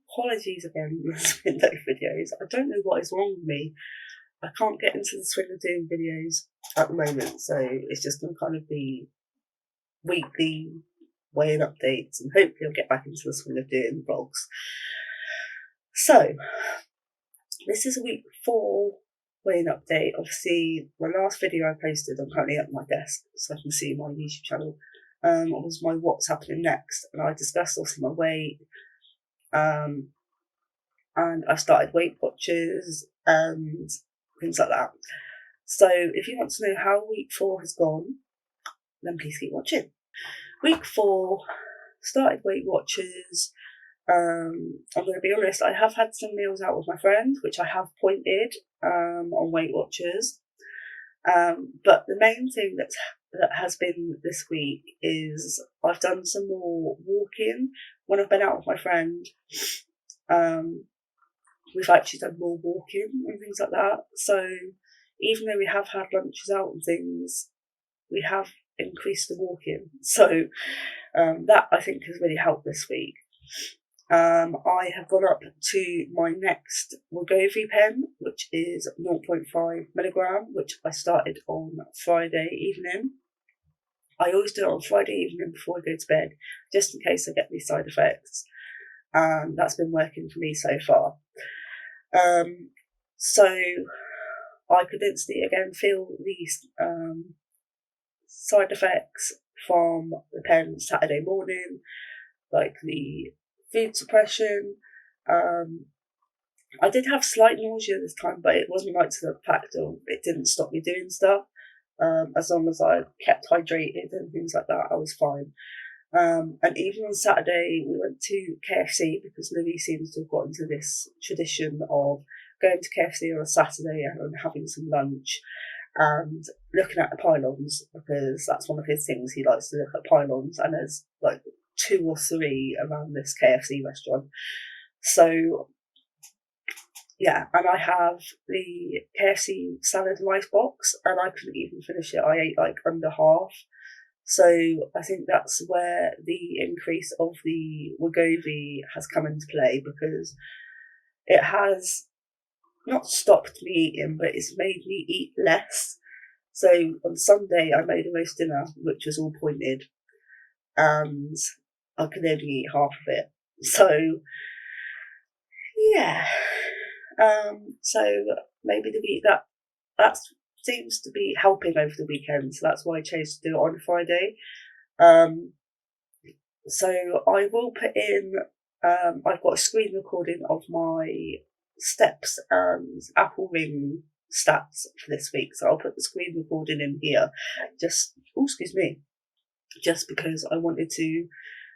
apologies again for the no videos. I don't know what is wrong with me. I can't get into the swing of doing videos at the moment, so it's just going to kind of be weekly weighing updates, and hopefully I'll get back into the swing of doing vlogs. So, this is a week 4 weighing update. Obviously, my last video I posted, I'm currently at my desk, so I can see my YouTube channel, was my what's happening next, and I discussed also my weight, and I started Weight Watchers and things like that. So if you want to know how week 4 has gone, then please keep watching. Week 4, started Weight Watchers. I'm going to be honest, I have had some meals out with my friend, which I have pointed on Weight Watchers. But the main thing that has been this week is I've done some more walking. When I've been out with my friend, we've actually done more walking and things like that. So even though we have had lunches out and things, we have increased the walking. So that I think has really helped this week. I have gone up to my next Wegovy pen, which is 0.5 milligram, which I started on Friday evening. I always do it on Friday evening before I go to bed, just in case I get these side effects. That's been working for me so far. So I could instantly again feel these side effects from the pen Saturday morning, like the food suppression. I did have slight nausea this time, but it wasn't like to the fact of it didn't stop me doing stuff. As long as I kept hydrated and things like that, I was fine. And even on Saturday, we went to KFC because Louis seems to have got into this tradition of going to KFC on a Saturday and having some lunch and looking at the pylons, because that's one of his things. He likes to look at pylons, and there's like 2 or 3 around this KFC restaurant. So yeah, and I have the KFC salad rice box, and I couldn't even finish it. I ate like under half. So I think that's where the increase of the Wegovy has come into play, because it has not stopped me eating, but it's made me eat less. So on Sunday I made a roast dinner, which was all pointed, and I could only eat half of it. So yeah, so maybe the week that seems to be helping over the weekend, so that's why I chose to do it on Friday. So I will put in, I've got a screen recording of my steps and Apple Ring stats for this week, so I'll put the screen recording in here, just because I wanted to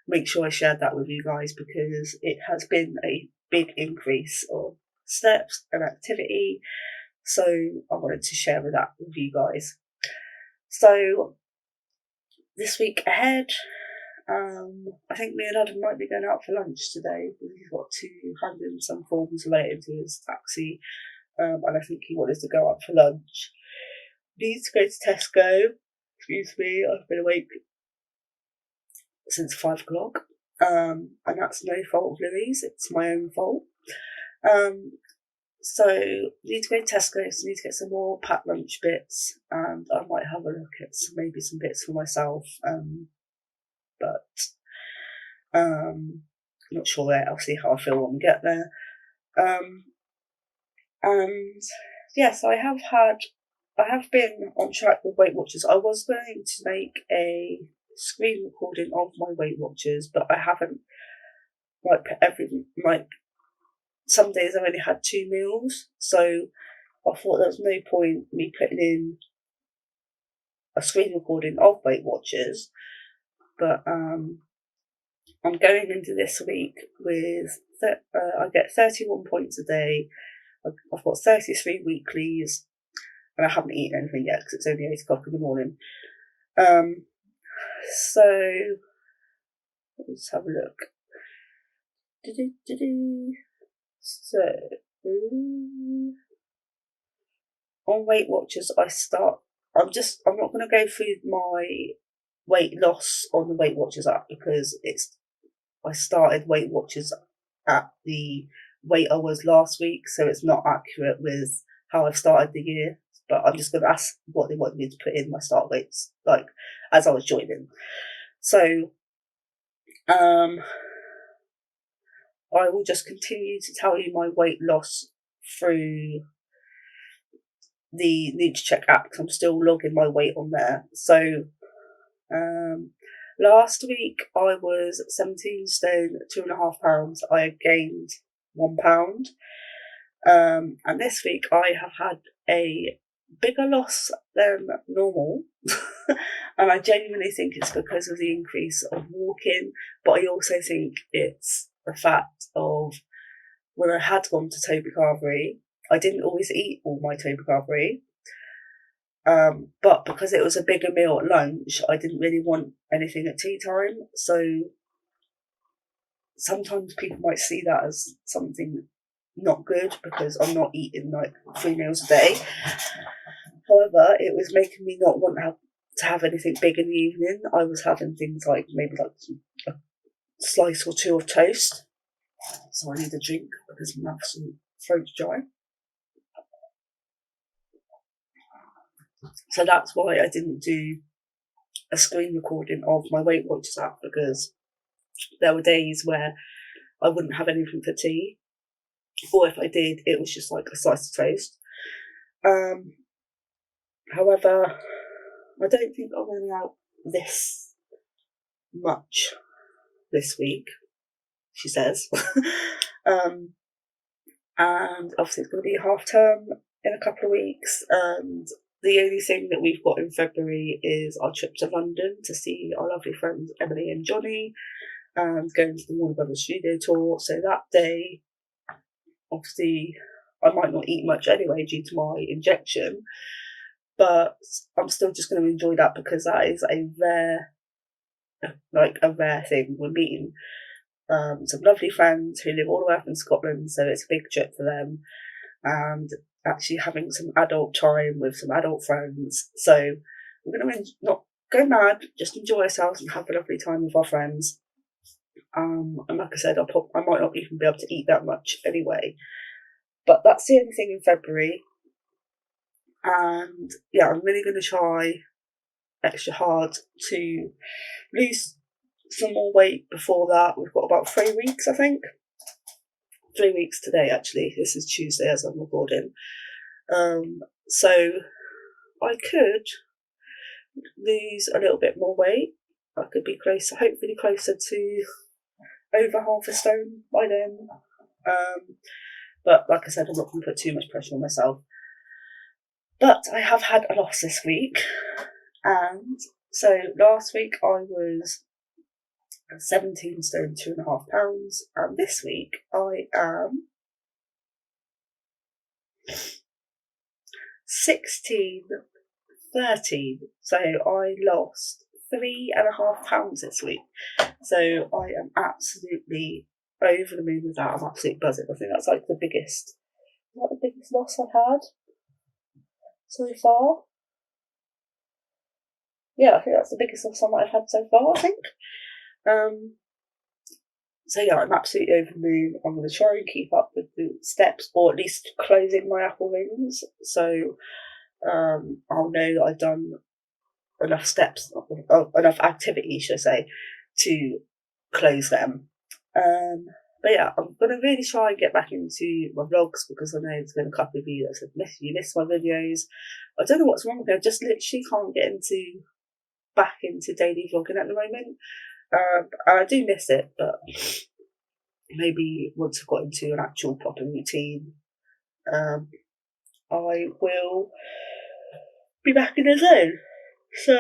make sure I shared that with you guys, because it has been a big increase of steps and activity, so I wanted to share that with you guys. So this week ahead, I think me and Adam might be going out for lunch today. He's got 200 and some forms related to his taxi, and I think he wanted to go out for lunch. Need to go to Tesco. Excuse me, I've been awake since 5 o'clock, and that's no fault of Louis, it's my own fault. So need to go to Tesco, so need to get some more packed lunch bits, and I might have a look at maybe some bits for myself, but not sure yet. I'll see how I feel when we get there. And yes, I have been on track with Weight Watchers. I was going to make a screen recording of my Weight Watchers, but I haven't some days I've only had 2 meals, so I thought there was no point me putting in a screen recording of Weight Watchers. But I'm going into this week with I get 31 points a day. I've got 33 weeklies, and I haven't eaten anything yet because it's only 8 o'clock in the morning. So let's have a look. So on Weight Watchers, I'm not going to go through my weight loss on the Weight Watchers app, because I started Weight Watchers at the weight I was last week, so it's not accurate with how I've started the year. But I'm just going to ask what they want me to put in my start weights, like as I was joining. So I will just continue to tell you my weight loss through the NutriCheck app, because I'm still logging my weight on there. So last week I was 17 stone 2.5 pounds. I gained 1 pound, and this week I have had a bigger loss than normal. And I genuinely think it's because of the increase of walking, but I also think it's the fact of when I had gone to Toby Carvery, I didn't always eat all my Toby Carvery, but because it was a bigger meal at lunch, I didn't really want anything at tea time. So sometimes people might see that as something not good because I'm not eating like 3 meals a day. However, it was making me not want to have anything big in the evening. I was having things like maybe like a slice or two of toast. So I need a drink because my throat's dry. So that's why I didn't do a screen recording of my Weight Watchers app, because there were days where I wouldn't have anything for tea, or if I did, it was just like a slice of toast. However, I don't think I'm going out this much this week, she says. And obviously it's going to be half term in a couple of weeks, and the only thing that we've got in February is our trip to London to see our lovely friends Emily and Johnny, and going to the Warner Brothers studio tour. So that day, obviously, I might not eat much anyway due to my injection, but I'm still just going to enjoy that because that is a rare thing. We're meeting some lovely friends who live all the way up in Scotland, so it's a big trip for them, and actually having some adult time with some adult friends. So we're going to not go mad, just enjoy ourselves and have a lovely time with our friends. And like I said, I might not even be able to eat that much anyway. But that's the only thing in February. And yeah, I'm really going to try extra hard to lose some more weight before that. We've got about 3 weeks, I think. 3 weeks today, actually. This is Tuesday as I'm recording. So I could lose a little bit more weight. I could be hopefully closer to over half a stone by then. But like I said, I'm not going to put too much pressure on myself. But I have had a loss this week. And so last week I was 17 stone 2.5 pounds, and this week I am 13. So I lost 3.5 pounds this week. So I am absolutely over the moon with that. I'm absolutely buzzing. I think that's like the biggest loss I've had so far. Yeah, I think that's the biggest loss I might have had so far, I think. So yeah, I'm absolutely over the moon. I'm going to try and keep up with the steps, or at least closing my Apple rings. So I'll know that I've done enough steps, enough activity, should I say, to close them. But yeah, I'm going to really try and get back into my vlogs, because I know there's been a couple of you that said you missed my videos. I don't know what's wrong with me. I just literally can't get back into daily vlogging at the moment. And I do miss it, but maybe once I've got into an actual proper routine, I will be back in the zone. So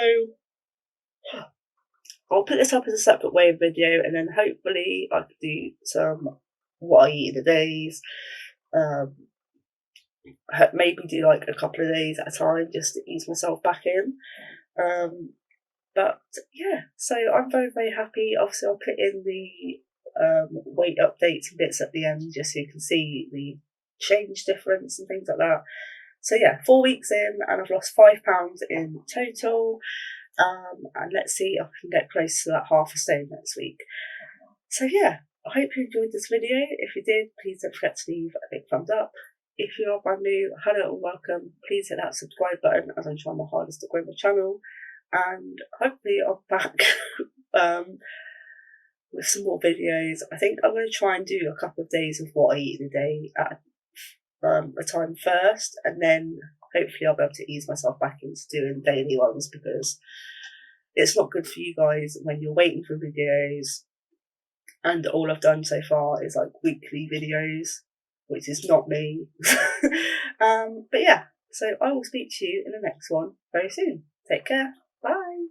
I'll put this up as a separate wave video, and then hopefully I could do some what I eat in the days. Maybe do like a couple of days at a time just to ease myself back in. But yeah, so I'm very, very happy. Obviously, I'll put in the weight updates and bits at the end just so you can see the change difference and things like that. So yeah, 4 weeks in, and I've lost 5 pounds in total. And let's see if I can get close to that half a stone next week. So yeah, I hope you enjoyed this video. If you did, please don't forget to leave a big thumbs up. If you are brand new, hello and welcome. Please hit that subscribe button as I'm trying my hardest to grow my channel. And hopefully I'm back with some more videos. I think I'm going to try and do a couple of days of what I eat in a day at a time first, and then hopefully I'll be able to ease myself back into doing daily ones, because it's not good for you guys when you're waiting for videos and all I've done so far is like weekly videos, which is not me. But yeah, so I will speak to you in the next one very soon. Take care. Bye.